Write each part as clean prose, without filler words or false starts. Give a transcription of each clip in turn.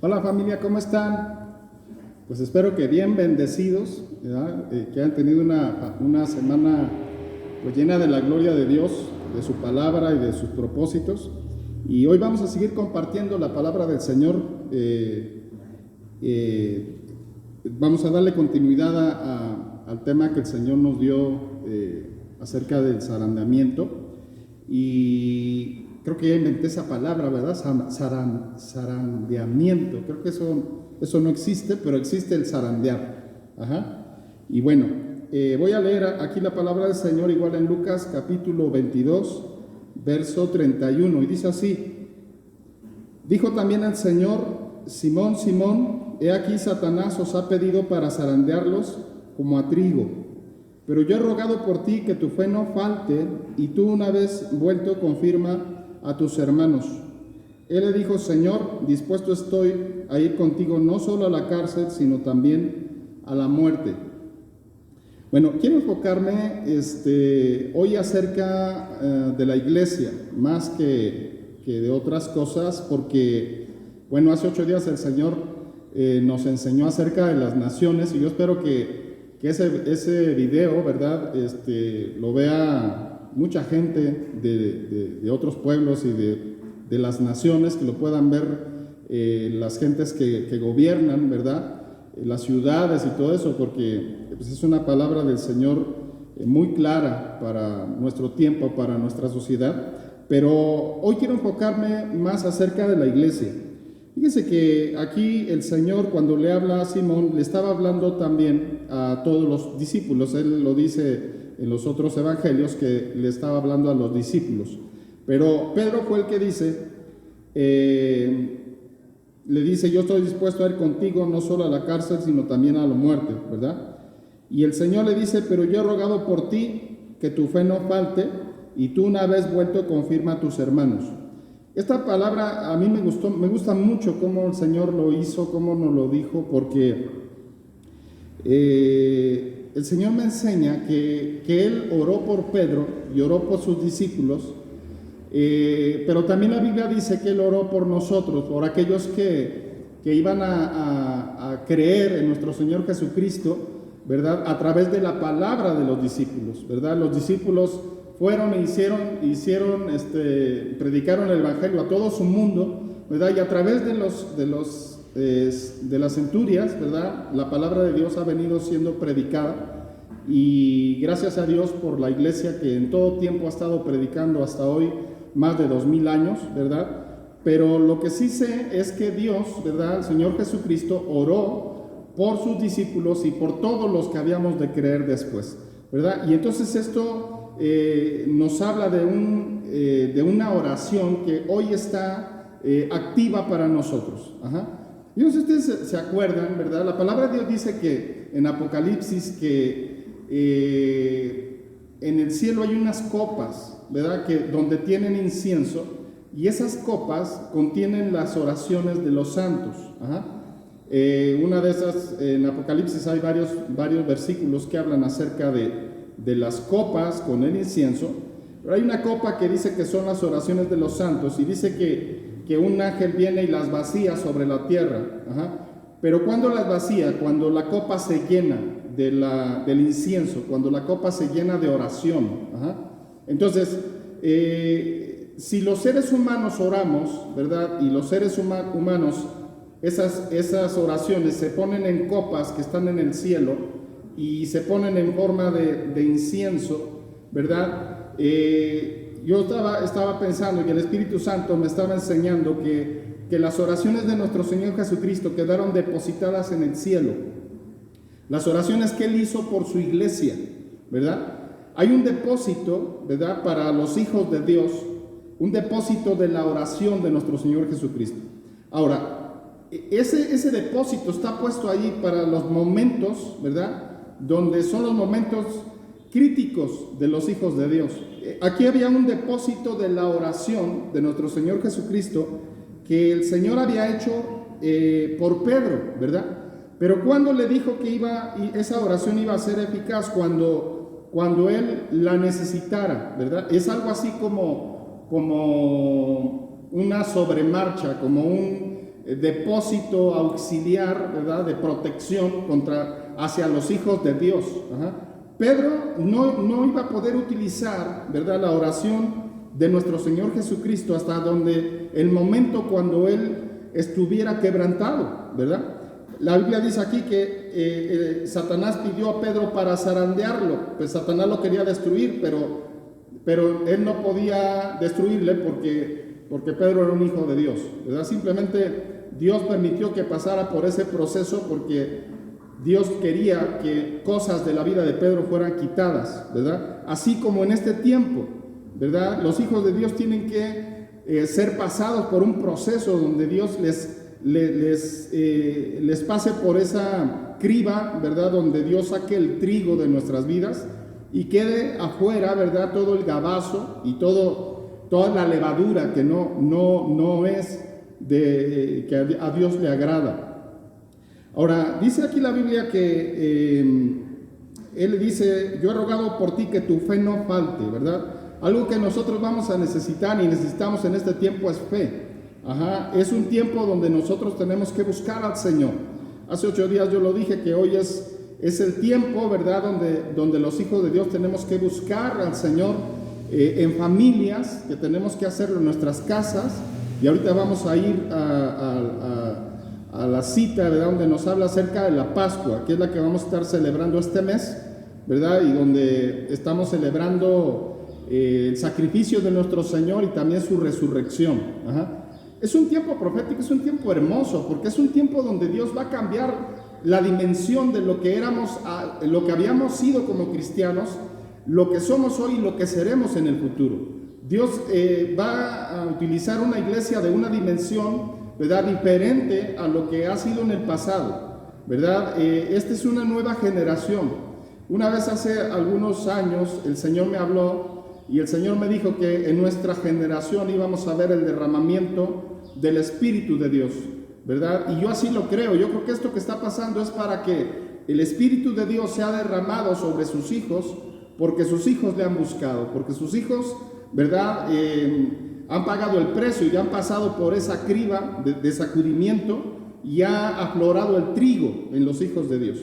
Hola familia, ¿cómo están? Pues espero que bien bendecidos, ¿verdad? Que hayan tenido una semana pues llena de la gloria de Dios, de su palabra y de sus propósitos. Y hoy vamos a seguir compartiendo la palabra del Señor. Vamos a darle continuidad al tema que el Señor nos dio acerca del zarandeamiento. Y creo que ya inventé esa palabra, ¿verdad? Zarandeamiento. Creo que eso no existe, pero existe el zarandear. Ajá. Y bueno, voy a leer aquí la palabra del Señor igual en Lucas capítulo 22, verso 31. Y dice así: dijo también el Señor: Simón, Simón, he aquí Satanás os ha pedido para zarandearlos como a trigo. Pero yo he rogado por ti que tu fe no falte, y tú una vez vuelto confirma a tus hermanos. Él le dijo: Señor, dispuesto estoy a ir contigo no solo a la cárcel, sino también a la muerte. Bueno, quiero enfocarme hoy acerca de la iglesia, más que de otras cosas, porque, bueno, hace 8 días el Señor nos enseñó acerca de las naciones, y yo espero que ese video, ¿verdad? Lo vea mucha gente de otros pueblos y de las naciones, que lo puedan ver las gentes que gobiernan, ¿verdad? Las ciudades y todo eso, porque pues, es una palabra del Señor muy clara para nuestro tiempo, para nuestra sociedad. Pero hoy quiero enfocarme más acerca de la iglesia. Fíjense que aquí el Señor, cuando le habla a Simón, le estaba hablando también a todos los discípulos. Él lo dice en los otros evangelios, que le estaba hablando a los discípulos. Pero Pedro fue el que dice, le dice: yo estoy dispuesto a ir contigo no solo a la cárcel, sino también a la muerte, ¿verdad? Y el Señor le dice: pero yo he rogado por ti que tu fe no falte, y tú una vez vuelto confirma a tus hermanos. Esta palabra a mí me gusta mucho cómo el Señor lo hizo, cómo nos lo dijo, porque el Señor me enseña que Él oró por Pedro y oró por sus discípulos, pero también la Biblia dice que Él oró por nosotros, por aquellos que iban a creer en nuestro Señor Jesucristo, ¿verdad? A través de la palabra de los discípulos, ¿verdad? Los discípulos fueron e predicaron el evangelio a todo su mundo, ¿verdad? Y a través de las centurias, ¿verdad? La palabra de Dios ha venido siendo predicada, y gracias a Dios por la iglesia que en todo tiempo ha estado predicando hasta hoy, más de 2000 años, ¿verdad? Pero lo que sí sé es que Dios, ¿verdad? El Señor Jesucristo oró por sus discípulos y por todos los que habíamos de creer después, ¿verdad? Y entonces esto nos habla de una oración que hoy está activa para nosotros. Ajá. Y no sé si ustedes se acuerdan, ¿verdad? La palabra de Dios dice que en Apocalipsis que en el cielo hay unas copas, ¿verdad? Donde tienen incienso, y esas copas contienen las oraciones de los santos. Ajá. Una de esas, en Apocalipsis hay varios versículos que hablan acerca de las copas con el incienso, pero hay una copa que dice que son las oraciones de los santos, y dice que un ángel viene y las vacía sobre la tierra. Ajá. Pero cuando las vacía, cuando la copa se llena del incienso, cuando la copa se llena de oración. Ajá. Entonces, si los seres humanos oramos, ¿verdad? Y los seres humanos, esas oraciones se ponen en copas que están en el cielo, y se ponen en forma de incienso, ¿verdad? Yo estaba pensando, y el Espíritu Santo me estaba enseñando que las oraciones de nuestro Señor Jesucristo quedaron depositadas en el cielo. Las oraciones que Él hizo por su iglesia, ¿verdad? Hay un depósito, ¿verdad? Para los hijos de Dios, un depósito de la oración de nuestro Señor Jesucristo. Ahora, ese depósito está puesto ahí para los momentos, ¿verdad? Donde son los momentos críticos de los hijos de Dios. Aquí había un depósito de la oración de nuestro Señor Jesucristo que el Señor había hecho por Pedro, ¿verdad? Pero cuando le dijo que esa oración iba a ser eficaz, cuando él la necesitara, ¿verdad? Es algo así como una sobremarcha, como depósito auxiliar, ¿verdad?, de protección hacia los hijos de Dios. Pedro no iba a poder utilizar, ¿verdad?, la oración de nuestro Señor Jesucristo hasta donde el momento cuando Él estuviera quebrantado, ¿verdad? La Biblia dice aquí que Satanás pidió a Pedro para zarandearlo, pues Satanás lo quería destruir, pero él no podía destruirle porque Pedro era un hijo de Dios, ¿verdad? Simplemente Dios permitió que pasara por ese proceso porque Dios quería que cosas de la vida de Pedro fueran quitadas, ¿verdad? Así como en este tiempo, ¿verdad? Los hijos de Dios tienen que ser pasados por un proceso donde Dios les pase por esa criba, ¿verdad?, donde Dios saque el trigo de nuestras vidas y quede afuera, ¿verdad?, todo el gabazo y toda la levadura que no es que a Dios le agrada. Ahora, dice aquí la Biblia que Él dice: yo he rogado por ti que tu fe no falte, ¿verdad? Algo que nosotros vamos a necesitar y necesitamos en este tiempo es fe. Es un tiempo donde nosotros tenemos que buscar al Señor. Hace 8 días yo lo dije que hoy es el tiempo, ¿verdad?, donde los hijos de Dios tenemos que buscar al Señor en familias, que tenemos que hacerlo en nuestras casas. Y ahorita vamos a ir a la cita, ¿verdad?, donde nos habla acerca de la Pascua, que es la que vamos a estar celebrando este mes, ¿verdad?, y donde estamos celebrando el sacrificio de nuestro Señor y también su resurrección. Es un tiempo profético, es un tiempo hermoso, porque es un tiempo donde Dios va a cambiar la dimensión de lo que éramos, lo que habíamos sido como cristianos, lo que somos hoy y lo que seremos en el futuro. Dios va a utilizar una iglesia de una dimensión, ¿verdad?, diferente a lo que ha sido en el pasado, ¿verdad? Esta es una nueva generación. Una vez hace algunos años el Señor me habló y el Señor me dijo que en nuestra generación íbamos a ver el derramamiento del Espíritu de Dios, ¿verdad? Y yo así lo creo. Yo creo que esto que está pasando es para que el Espíritu de Dios sea derramado sobre sus hijos, porque sus hijos le han buscado, porque sus hijos, ¿verdad?, han pagado el precio y han pasado por esa criba de sacudimiento y ha aflorado el trigo en los hijos de Dios.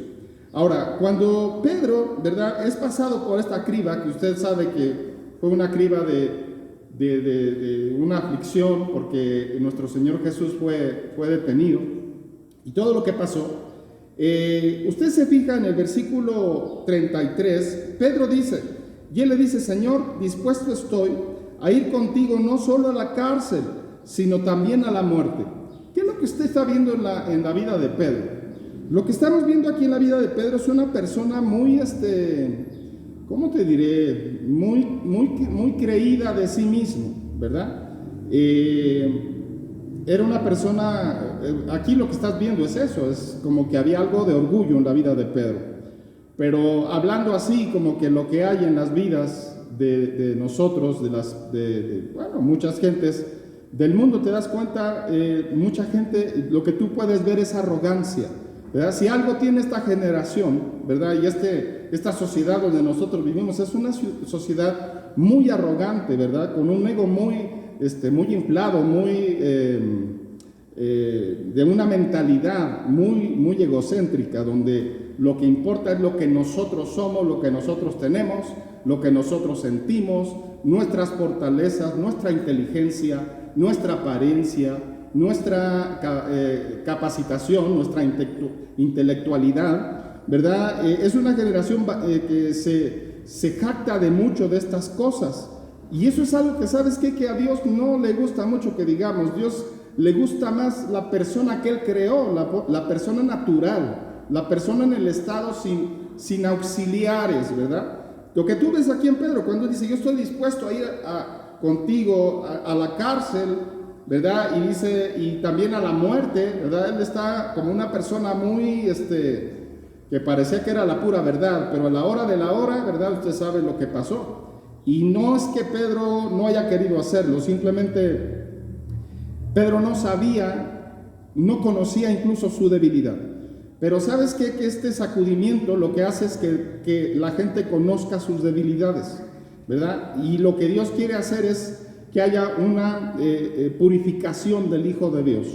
Ahora, cuando Pedro, ¿verdad?, es pasado por esta criba, que usted sabe que fue una criba de una aflicción, porque nuestro Señor Jesús fue detenido y todo lo que pasó. Usted se fija en el versículo 33, Pedro dice, y él le dice: Señor, dispuesto estoy a ir contigo no solo a la cárcel, sino también a la muerte. ¿Qué es lo que usted está viendo en la vida de Pedro? Lo que estamos viendo aquí en la vida de Pedro es una persona muy, ¿cómo te diré? Muy creída de sí mismo, ¿verdad? Era una persona, aquí lo que estás viendo es eso, es como que había algo de orgullo en la vida de Pedro. Pero hablando así, como que lo que hay en las vidas de nosotros, bueno, muchas gentes del mundo, te das cuenta, mucha gente, lo que tú puedes ver es arrogancia, ¿verdad? Si algo tiene esta generación, ¿verdad?, y esta sociedad donde nosotros vivimos, es una sociedad muy arrogante, ¿verdad?, con un ego muy inflado, de una mentalidad muy egocéntrica, donde lo que importa es lo que nosotros somos, lo que nosotros tenemos, lo que nosotros sentimos, nuestras fortalezas, nuestra inteligencia, nuestra apariencia, nuestra capacitación, nuestra intelectualidad, ¿verdad? Es una generación que se jacta de mucho de estas cosas, y eso es algo que, ¿sabes qué?, que a Dios no le gusta mucho que digamos. Dios le gusta más la persona que Él creó, la persona natural, la persona en el estado sin auxiliares, ¿verdad? Lo que tú ves aquí en Pedro, cuando dice: yo estoy dispuesto a ir contigo a la cárcel, ¿verdad? Y dice, y también a la muerte, ¿verdad? Él está como una persona muy, que parecía que era la pura verdad, pero a la hora de la hora, ¿verdad?, usted sabe lo que pasó. Y no es que Pedro no haya querido hacerlo, simplemente Pedro no sabía, no conocía incluso su debilidad. Pero ¿sabes qué? Que este sacudimiento lo que hace es que la gente conozca sus debilidades, ¿verdad? Y lo que Dios quiere hacer es que haya una purificación del Hijo de Dios.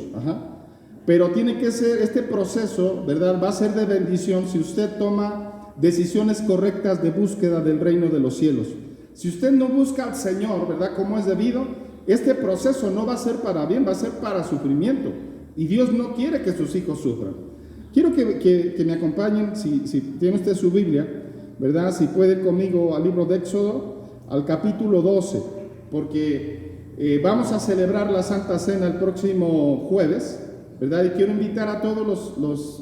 pero tiene que ser, este proceso, ¿verdad?, va a ser de bendición si usted toma decisiones correctas de búsqueda del reino de los cielos. Si usted no busca al Señor, ¿verdad?, como es debido, este proceso no va a ser para bien, va a ser para sufrimiento. Y Dios no quiere que sus hijos sufran. Quiero que me acompañen, si tiene usted su Biblia, ¿verdad?, si puede conmigo al libro de Éxodo, al capítulo 12, porque vamos a celebrar la Santa Cena el próximo jueves, ¿verdad? Y quiero invitar a todos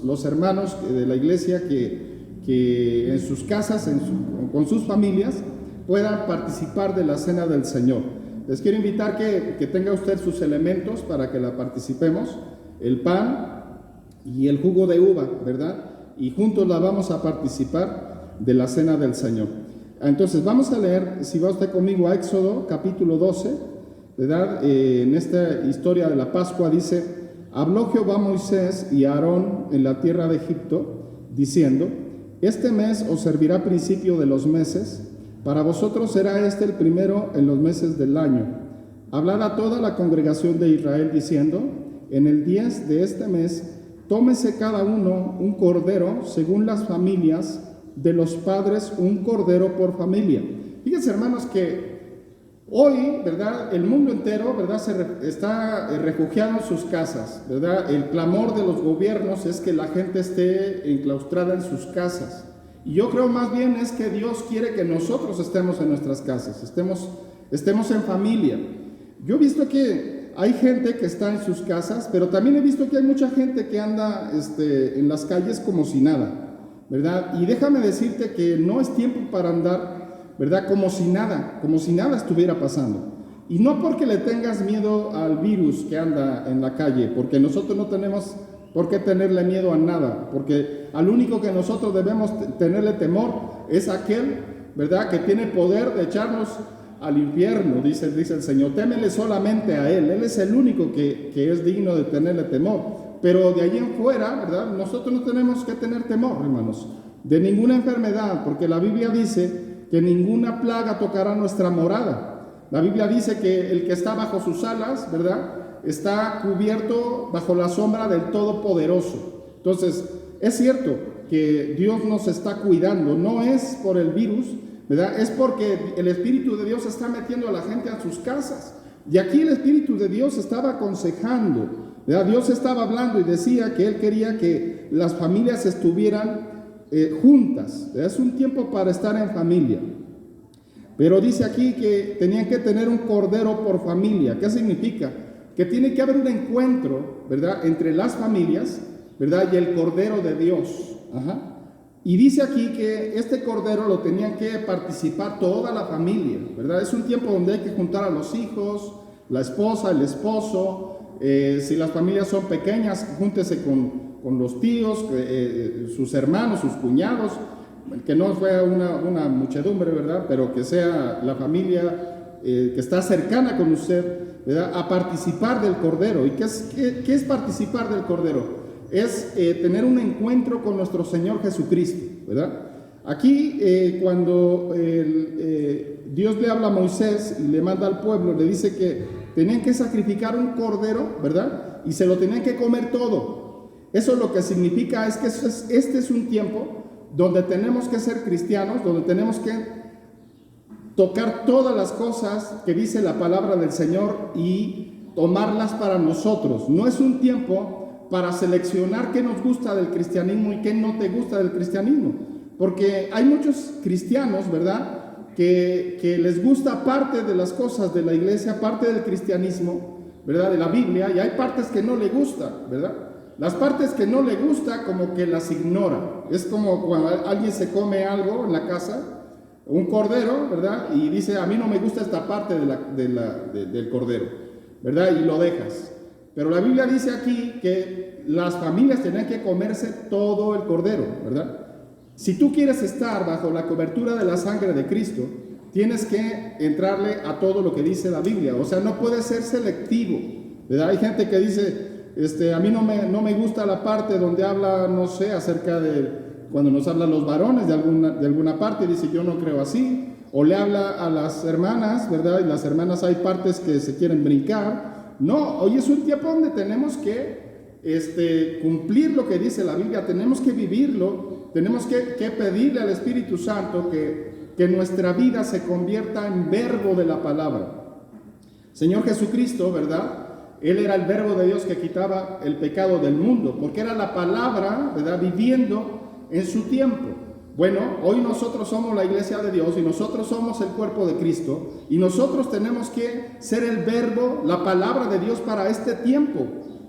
los hermanos de la iglesia que en sus casas, con sus familias, puedan participar de la Cena del Señor. Les quiero invitar que tenga usted sus elementos para que la participemos, el pan y el jugo de uva, ¿verdad? Y juntos la vamos a participar de la Cena del Señor. Entonces vamos a leer, si va usted conmigo, a Éxodo capítulo 12, ¿verdad? En esta historia de la Pascua dice: habló Jehová a Moisés y a Aarón en la tierra de Egipto, diciendo: este mes os servirá principio de los meses, para vosotros será este el primero en los meses del año. Hablad a toda la congregación de Israel diciendo: en el 10 de este mes, tómese cada uno un cordero según las familias de los padres, un cordero por familia. Fíjense, hermanos, que hoy, ¿verdad?, el mundo entero, ¿verdad?, está refugiado en sus casas, ¿verdad? El clamor de los gobiernos es que la gente esté enclaustrada en sus casas. Y yo creo más bien es que Dios quiere que nosotros estemos en nuestras casas, estemos en familia. Yo he visto que hay gente que está en sus casas, pero también he visto que hay mucha gente que anda en las calles como si nada, ¿verdad? Y déjame decirte que no es tiempo para andar, ¿verdad?, como si nada estuviera pasando. Y no porque le tengas miedo al virus que anda en la calle, porque nosotros no tenemos por qué tenerle miedo a nada, porque al único que nosotros debemos tenerle temor es aquel, ¿verdad?, que tiene poder de echarnos al infierno, dice el Señor. Témele solamente a Él es el único que es digno de tenerle temor. Pero de allí en fuera, ¿verdad?, nosotros no tenemos que tener temor, hermanos, de ninguna enfermedad, porque la Biblia dice que ninguna plaga tocará nuestra morada. La Biblia dice que el que está bajo sus alas, ¿verdad?, está cubierto bajo la sombra del Todopoderoso. Entonces, es cierto que Dios nos está cuidando, no es por el virus, ¿verdad?, es porque el Espíritu de Dios está metiendo a la gente a sus casas. Y aquí el Espíritu de Dios estaba aconsejando, ¿verdad? Dios estaba hablando y decía que Él quería que las familias estuvieran juntas. Es un tiempo para estar en familia. Pero dice aquí que tenían que tener un cordero por familia. ¿Qué significa? Que tiene que haber un encuentro, ¿verdad?, entre las familias, ¿verdad?, y el cordero de Dios. Ajá. Y dice aquí que este cordero lo tenían que participar toda la familia, ¿verdad? Es un tiempo donde hay que juntar a los hijos, la esposa, el esposo. Si las familias son pequeñas, júntese con los tíos, sus hermanos, sus cuñados, que no sea una muchedumbre, ¿verdad?, pero que sea la familia que está cercana con usted, ¿verdad?, a participar del cordero. ¿Y qué es participar del cordero? Es tener un encuentro con nuestro Señor Jesucristo, ¿verdad? Aquí cuando Dios le habla a Moisés y le manda al pueblo, le dice que tenían que sacrificar un cordero, ¿verdad?, y se lo tenían que comer todo. Eso lo que significa es que este es un tiempo donde tenemos que ser cristianos, donde tenemos que tocar todas las cosas que dice la palabra del Señor y tomarlas para nosotros. No es un tiempo para seleccionar qué nos gusta del cristianismo y qué no te gusta del cristianismo, porque hay muchos cristianos, ¿verdad?, que les gusta parte de las cosas de la iglesia, parte del cristianismo, ¿verdad?, de la Biblia, y hay partes que no le gusta, ¿verdad? Las partes que no le gusta como que las ignora. Es como cuando alguien se come algo en la casa, un cordero, ¿verdad?, y dice: a mí no me gusta esta parte del cordero, ¿verdad?, y lo dejas. Pero la Biblia dice aquí que las familias tenían que comerse todo el cordero, ¿verdad? Si tú quieres estar bajo la cobertura de la sangre de Cristo, tienes que entrarle a todo lo que dice la Biblia. O sea, no puedes ser selectivo, ¿verdad? Hay gente que dice: a mí no me gusta la parte donde habla, no sé, acerca de cuando nos hablan los varones de alguna parte, dice: yo no creo así. O le habla a las hermanas, ¿verdad? Y las hermanas hay partes que se quieren brincar. No, hoy es un tiempo donde tenemos que cumplir lo que dice la Biblia, tenemos que vivirlo, tenemos que pedirle al Espíritu Santo que nuestra vida se convierta en verbo de la palabra. Señor Jesucristo, ¿verdad? Él era el verbo de Dios que quitaba el pecado del mundo, porque era la palabra, ¿verdad? Viviendo en su tiempo. Bueno, hoy nosotros somos la iglesia de Dios y nosotros somos el cuerpo de Cristo y nosotros tenemos que ser el verbo, la palabra de Dios para este tiempo,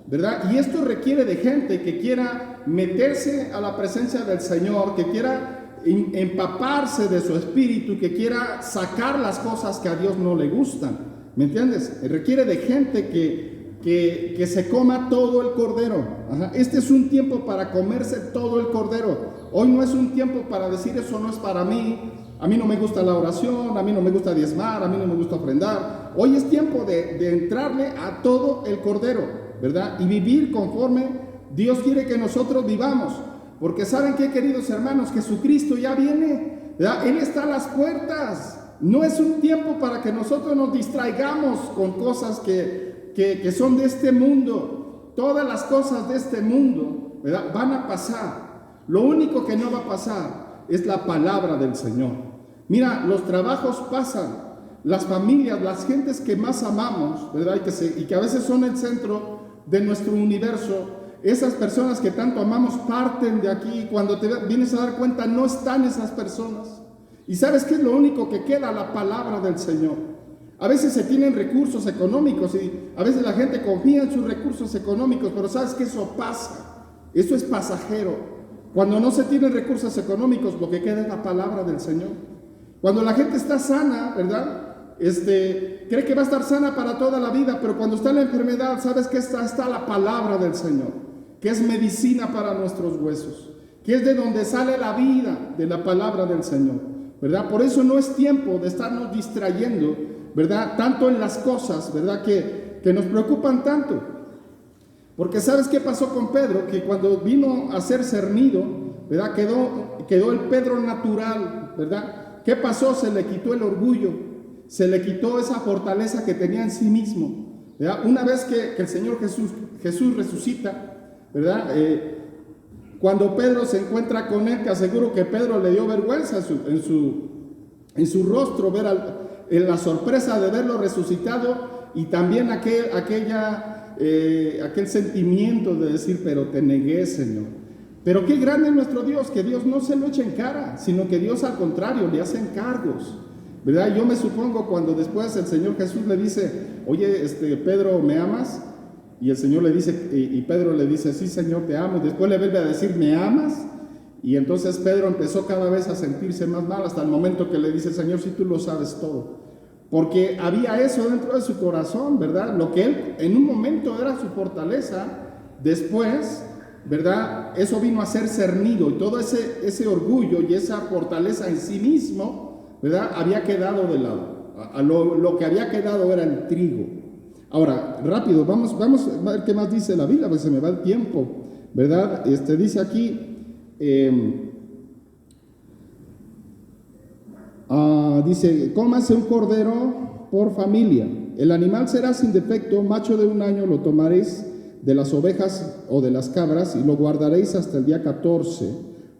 ¿verdad? Y esto requiere de gente que quiera meterse a la presencia del Señor, que quiera empaparse de su espíritu, que quiera sacar las cosas que a Dios no le gustan, ¿me entiendes? Requiere de gente que se coma todo el cordero. Ajá. Este es un tiempo para comerse todo el cordero. Hoy no es un tiempo para decir eso no es para mí, a mí no me gusta la oración, a mí no me gusta diezmar, a mí no me gusta ofrendar. Hoy es tiempo de entrarle a todo el cordero, ¿verdad? Y vivir conforme Dios quiere que nosotros vivamos. Porque ¿saben qué, queridos hermanos? Jesucristo ya viene, ¿verdad? Él está a las puertas. No es un tiempo para que nosotros nos distraigamos con cosas que son de este mundo. Todas las cosas de este mundo, ¿verdad?, van a pasar. Lo único que no va a pasar es la palabra del Señor. Mira, los trabajos pasan, las familias, las gentes que más amamos, ¿verdad? Y que a veces son el centro de nuestro universo. Esas personas que tanto amamos parten de aquí. Cuando te vienes a dar cuenta, no están esas personas. ¿Y sabes qué es lo único que queda? La palabra del Señor. A veces se tienen recursos económicos y a veces la gente confía en sus recursos económicos, pero ¿sabes qué? Eso pasa. Eso es pasajero. Cuando no se tienen recursos económicos, lo que queda es la palabra del Señor. Cuando la gente está sana, ¿verdad? Cree que va a estar sana para toda la vida, pero cuando está en la enfermedad, ¿sabes qué? Está la palabra del Señor, que es medicina para nuestros huesos, que es de donde sale la vida, de la palabra del Señor, ¿verdad? Por eso no es tiempo de estarnos distrayendo, ¿verdad? Tanto en las cosas, ¿verdad? Que nos preocupan tanto. Porque ¿sabes qué pasó con Pedro? Que cuando vino a ser cernido, ¿verdad? Quedó el Pedro natural, ¿verdad? ¿Qué pasó? Se le quitó el orgullo, se le quitó esa fortaleza que tenía en sí mismo, ¿verdad? Una vez que el Señor Jesús resucita, ¿verdad? Cuando Pedro se encuentra con él, te aseguro que Pedro le dio vergüenza en su rostro ver la sorpresa de verlo resucitado y también aquel sentimiento de decir, pero te negué, Señor. Pero qué grande es nuestro Dios, que Dios no se lo echa en cara, sino que Dios al contrario le hace encargos, ¿verdad? Yo me supongo cuando después el Señor Jesús le dice, oye, Pedro, ¿me amas? Y el Señor le dice, y Pedro le dice, sí, Señor, te amo. Y después le vuelve a decir, ¿me amas? Y entonces Pedro empezó cada vez a sentirse más mal hasta el momento que le dice, Señor, si tú lo sabes todo. Porque había eso dentro de su corazón, ¿verdad? Lo que él en un momento era su fortaleza, después, ¿verdad? Eso vino a ser cernido y todo ese orgullo y esa fortaleza en sí mismo, ¿verdad? Había quedado de lado. Lo que había quedado era el trigo. Ahora, rápido, vamos a ver qué más dice la Biblia, porque se me va el tiempo, ¿verdad? Dice aquí, dice, cómase un cordero por familia. El animal será sin defecto, macho de 1 año, lo tomaréis de las ovejas o de las cabras y lo guardaréis hasta el día 14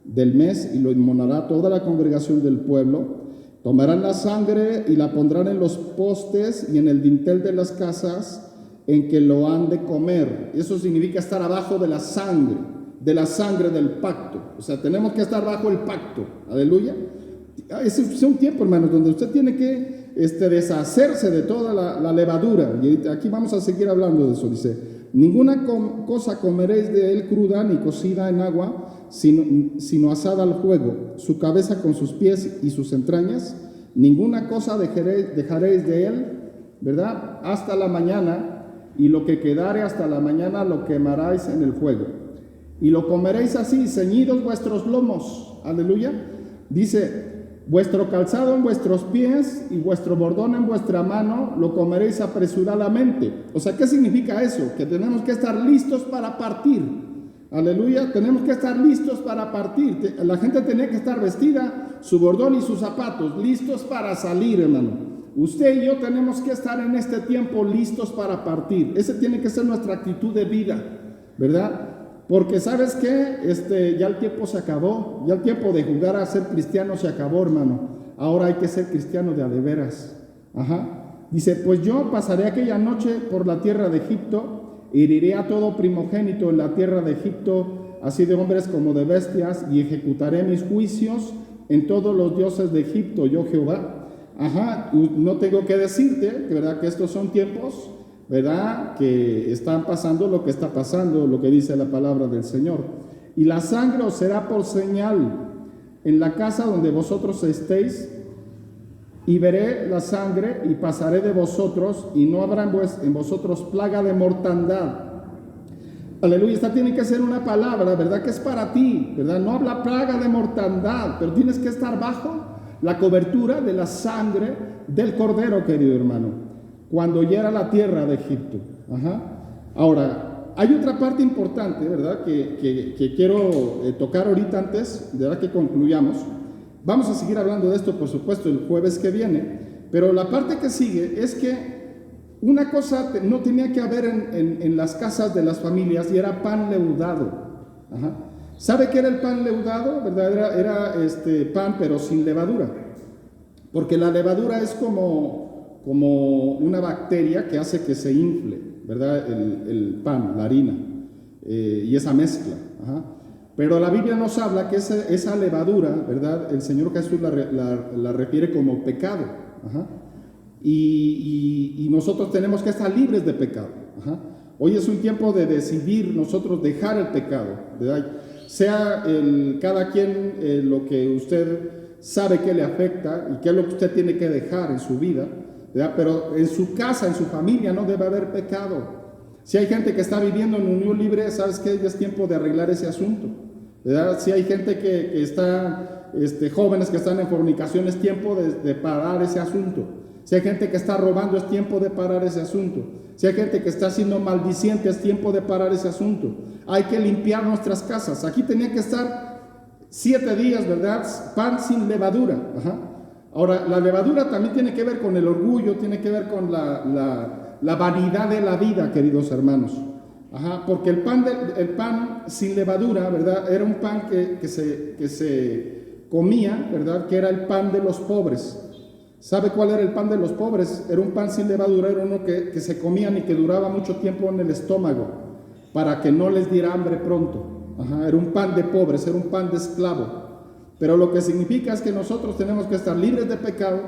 del mes y lo inmolará toda la congregación del pueblo. Tomarán la sangre y la pondrán en los postes y en el dintel de las casas en que lo han de comer. Eso significa estar abajo de la sangre del pacto. O sea, tenemos que estar bajo el pacto. Aleluya. Ese es un tiempo, hermanos, donde usted tiene que deshacerse de toda la levadura. Y aquí vamos a seguir hablando de eso. Dice, ninguna cosa comeréis de él cruda ni cocida en agua, sino asada al fuego, su cabeza con sus pies y sus entrañas. Ninguna cosa dejaréis de él, ¿verdad? Hasta la mañana, y lo que quedare hasta la mañana lo quemaréis en el fuego. Y lo comeréis así, ceñidos vuestros lomos. Aleluya. Dice, vuestro calzado en vuestros pies y vuestro bordón en vuestra mano lo comeréis apresuradamente. O sea, ¿qué significa eso? Que tenemos que estar listos para partir. Aleluya, tenemos que estar listos para partir. La gente tenía que estar vestida, su bordón y sus zapatos, listos para salir, hermano. Usted y yo tenemos que estar en este tiempo listos para partir. Esa tiene que ser nuestra actitud de vida. ¿verdad? Porque ¿sabes qué? Ya el tiempo se acabó, ya el tiempo de jugar a ser cristiano se acabó, hermano. Ahora hay que ser cristiano de a de veras. Ajá. Dice, pues yo pasaré aquella noche por la tierra de Egipto, heriré a todo primogénito en la tierra de Egipto, así de hombres como de bestias, y ejecutaré mis juicios en todos los dioses de Egipto, yo Jehová. Ajá, no tengo que decirte, ¿verdad?, que estos son tiempos, ¿verdad?, que están pasando lo que está pasando, lo que dice la palabra del Señor. Y la sangre os será por señal en la casa donde vosotros estéis, y veré la sangre y pasaré de vosotros, y no habrá en vosotros plaga de mortandad. Aleluya, esta tiene que ser una palabra, ¿verdad?, que es para ti, ¿verdad? No habla plaga de mortandad, pero tienes que estar bajo la cobertura de la sangre del Cordero, querido hermano, cuando hiera la tierra de Egipto. Ajá. Ahora, hay otra parte importante, ¿verdad?, que quiero tocar ahorita antes, de verdad, que concluyamos. Vamos a seguir hablando de esto, por supuesto, el jueves que viene, pero la parte que sigue es que una cosa no tenía que haber en las casas de las familias, y era pan leudado. Ajá. ¿Sabe qué era el pan leudado? ¿Verdad? Era pan, pero sin levadura, porque la levadura es como una bacteria que hace que se infle, ¿verdad?, el pan, la harina, y esa mezcla. Ajá. Pero la Biblia nos habla que esa levadura, ¿verdad?, el Señor Jesús la refiere como pecado. Ajá. Y nosotros tenemos que estar libres de pecado. Ajá. Hoy es un tiempo de decidir nosotros dejar el pecado, ¿verdad? Sea cada quien lo que usted sabe que le afecta y qué es lo que usted tiene que dejar en su vida, ¿verdad? Pero en su casa, en su familia, no debe haber pecado. Si hay gente que está viviendo en unión libre, ¿sabes qué? Ya es tiempo de arreglar ese asunto, ¿verdad? Si hay gente que está, jóvenes que están en fornicación, es tiempo de parar ese asunto. Si hay gente que está robando, es tiempo de parar ese asunto. Si hay gente que está siendo maldiciente, es tiempo de parar ese asunto. Hay que limpiar nuestras casas. Aquí tenía que estar 7 días, ¿verdad? Pan sin levadura. Ajá. Ahora, la levadura también tiene que ver con el orgullo, tiene que ver con la vanidad de la vida, queridos hermanos. Ajá. Porque el pan sin levadura, ¿verdad?, era un pan que se comía, ¿verdad?, que era el pan de los pobres. ¿Sabe cuál era el pan de los pobres? Era un pan sin levadura, era uno que se comían y que duraba mucho tiempo en el estómago, para que no les diera hambre pronto. Ajá, era un pan de pobres, era un pan de esclavo. Pero lo que significa es que nosotros tenemos que estar libres de pecado,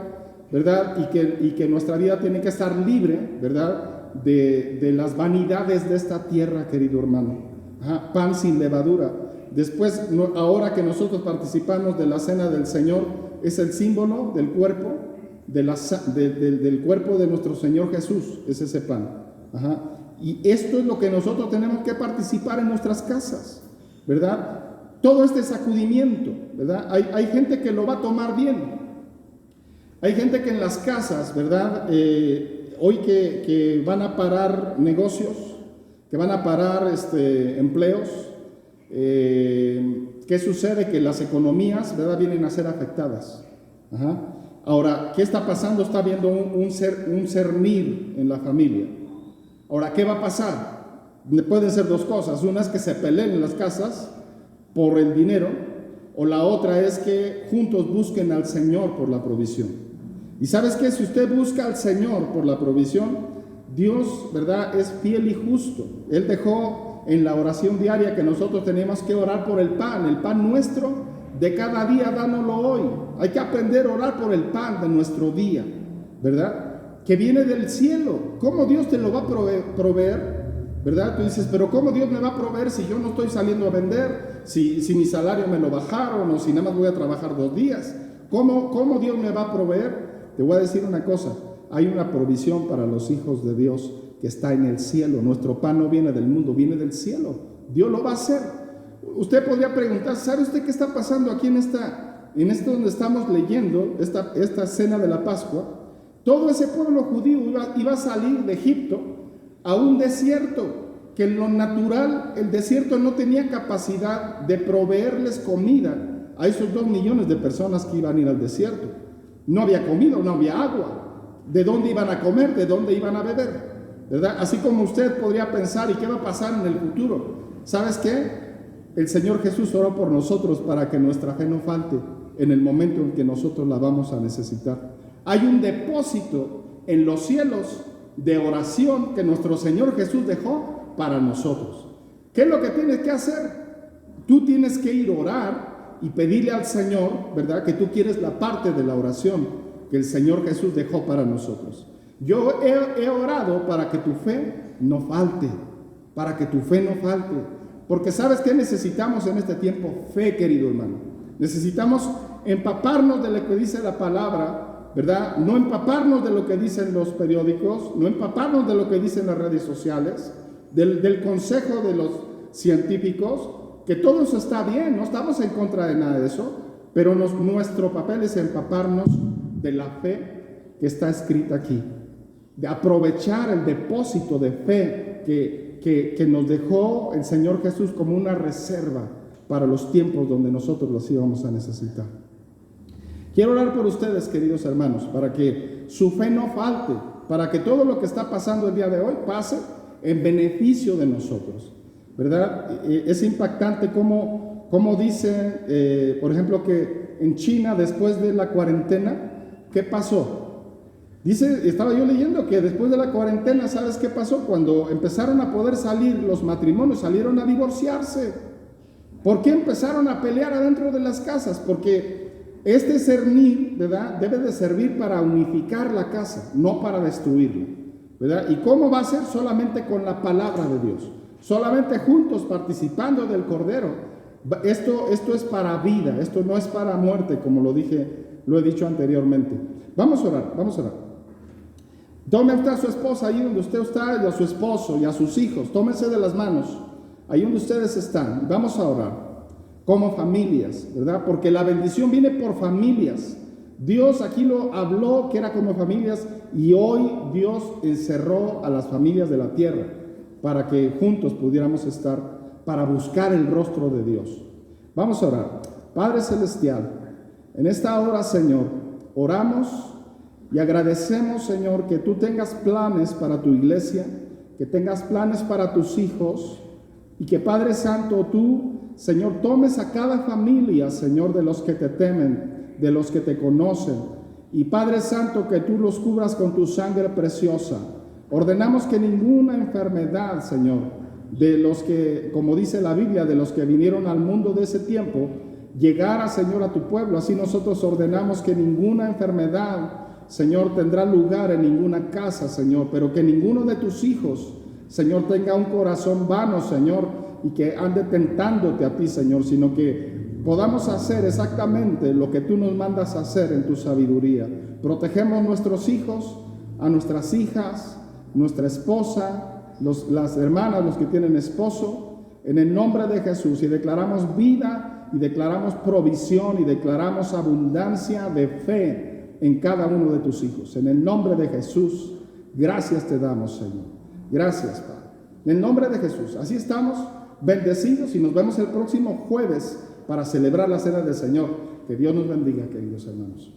¿verdad? Y que nuestra vida tiene que estar libre, ¿verdad?, de las vanidades de esta tierra, querido hermano. Ajá, pan sin levadura. Después, ahora que nosotros participamos de la cena del Señor, es el símbolo del cuerpo, del cuerpo de nuestro Señor Jesús, es ese pan. Ajá. Y esto es lo que nosotros tenemos que participar en nuestras casas, ¿verdad? Todo este sacudimiento, ¿verdad? Hay gente que lo va a tomar bien. Hay gente que en las casas, ¿verdad?, hoy que van a parar negocios, que van a parar empleos. ¿Qué sucede? Que las economías, ¿verdad?, vienen a ser afectadas. Ajá. Ahora, ¿qué está pasando? Está habiendo un cernir en la familia. Ahora, ¿qué va a pasar? Pueden ser dos cosas. Una es que se peleen en las casas por el dinero, o la otra es que juntos busquen al Señor por la provisión. Y ¿sabes qué? Si usted busca al Señor por la provisión, Dios, ¿verdad?, es fiel y justo. Él dejó en la oración diaria que nosotros tenemos que orar por el pan nuestro de cada día, dánoslo hoy. Hay que aprender a orar por el pan de nuestro día, ¿verdad?, que viene del cielo. ¿Cómo Dios te lo va a proveer? ¿Verdad? Tú dices, pero ¿cómo Dios me va a proveer si yo no estoy saliendo a vender? Si mi salario me lo bajaron, o si nada más voy a trabajar 2 días. ¿Cómo Dios me va a proveer? Te voy a decir una cosa. Hay una provisión para los hijos de Dios que está en el cielo. Nuestro pan no viene del mundo, viene del cielo. Dios lo va a hacer. Usted podría preguntar, ¿sabe usted qué está pasando aquí en esto donde estamos leyendo, esta cena de la Pascua? Todo ese pueblo judío iba a salir de Egipto a un desierto, que en lo natural el desierto no tenía capacidad de proveerles comida a esos 2 millones de personas que iban a ir al desierto. No había comida, no había agua. ¿De dónde iban a comer? ¿De dónde iban a beber? ¿verdad? Así como usted podría pensar, ¿y qué va a pasar en el futuro? ¿Sabes qué? El Señor Jesús oró por nosotros para que nuestra fe no falte en el momento en que nosotros la vamos a necesitar. Hay un depósito en los cielos de oración que nuestro Señor Jesús dejó para nosotros. ¿Qué es lo que tienes que hacer? Tú tienes que ir a orar y pedirle al Señor, ¿verdad?, que tú quieres la parte de la oración que el Señor Jesús dejó para nosotros. Yo he orado para que tu fe no falte, para que tu fe no falte. Porque ¿sabes qué necesitamos en este tiempo? Fe, querido hermano. Necesitamos empaparnos de lo que dice la palabra, ¿verdad? No empaparnos de lo que dicen los periódicos, no empaparnos de lo que dicen las redes sociales, del consejo de los científicos, que todo eso está bien, no estamos en contra de nada de eso, pero nuestro papel es empaparnos de la fe que está escrita aquí, de aprovechar el depósito de fe que nos dejó el Señor Jesús como una reserva para los tiempos donde nosotros los íbamos a necesitar. Quiero orar por ustedes, queridos hermanos, para que su fe no falte, para que todo lo que está pasando el día de hoy pase en beneficio de nosotros, ¿verdad? Es impactante cómo dice, por ejemplo, que en China, después de la cuarentena, ¿qué pasó? Dice, estaba yo leyendo que después de la cuarentena, ¿sabes qué pasó? Cuando empezaron a poder salir los matrimonios, salieron a divorciarse. ¿Por qué empezaron a pelear adentro de las casas? Porque este cernir, ¿verdad?, debe de servir para unificar la casa, no para destruirla, ¿verdad? ¿Y cómo va a ser? Solamente con la palabra de Dios, solamente juntos participando del Cordero. Esto es para vida, esto no es para muerte, como lo he dicho anteriormente. Vamos a orar. Tome usted a su esposa ahí donde usted está, y a su esposo y a sus hijos. Tómense de las manos ahí donde ustedes están. Vamos a orar como familias, ¿verdad? Porque la bendición viene por familias. Dios aquí lo habló que era como familias, y hoy Dios encerró a las familias de la tierra para que juntos pudiéramos estar, para buscar el rostro de Dios. Vamos a orar. Padre Celestial, en esta hora, Señor, oramos y agradecemos, Señor, que tú tengas planes para tu iglesia, que tengas planes para tus hijos, y que, Padre Santo, tú, Señor, tomes a cada familia, Señor, de los que te temen, de los que te conocen, y Padre Santo, que tú los cubras con tu sangre preciosa. Ordenamos que ninguna enfermedad, Señor, de los que, como dice la Biblia, de los que vinieron al mundo de ese tiempo, llegara, Señor, a tu pueblo. Así nosotros ordenamos que ninguna enfermedad, Señor, tendrá lugar en ninguna casa, Señor, pero que ninguno de tus hijos, Señor, tenga un corazón vano, Señor, y que ande tentándote a ti, Señor, sino que podamos hacer exactamente lo que tú nos mandas a hacer en tu sabiduría. Protegemos nuestros hijos, a nuestras hijas, nuestra esposa, las hermanas, los que tienen esposo, en el nombre de Jesús, y declaramos vida, y declaramos provisión, y declaramos abundancia de fe en cada uno de tus hijos. En el nombre de Jesús, gracias te damos, Señor. Gracias, Padre. En el nombre de Jesús. Así estamos bendecidos, y nos vemos el próximo jueves para celebrar la cena del Señor. Que Dios nos bendiga, queridos hermanos.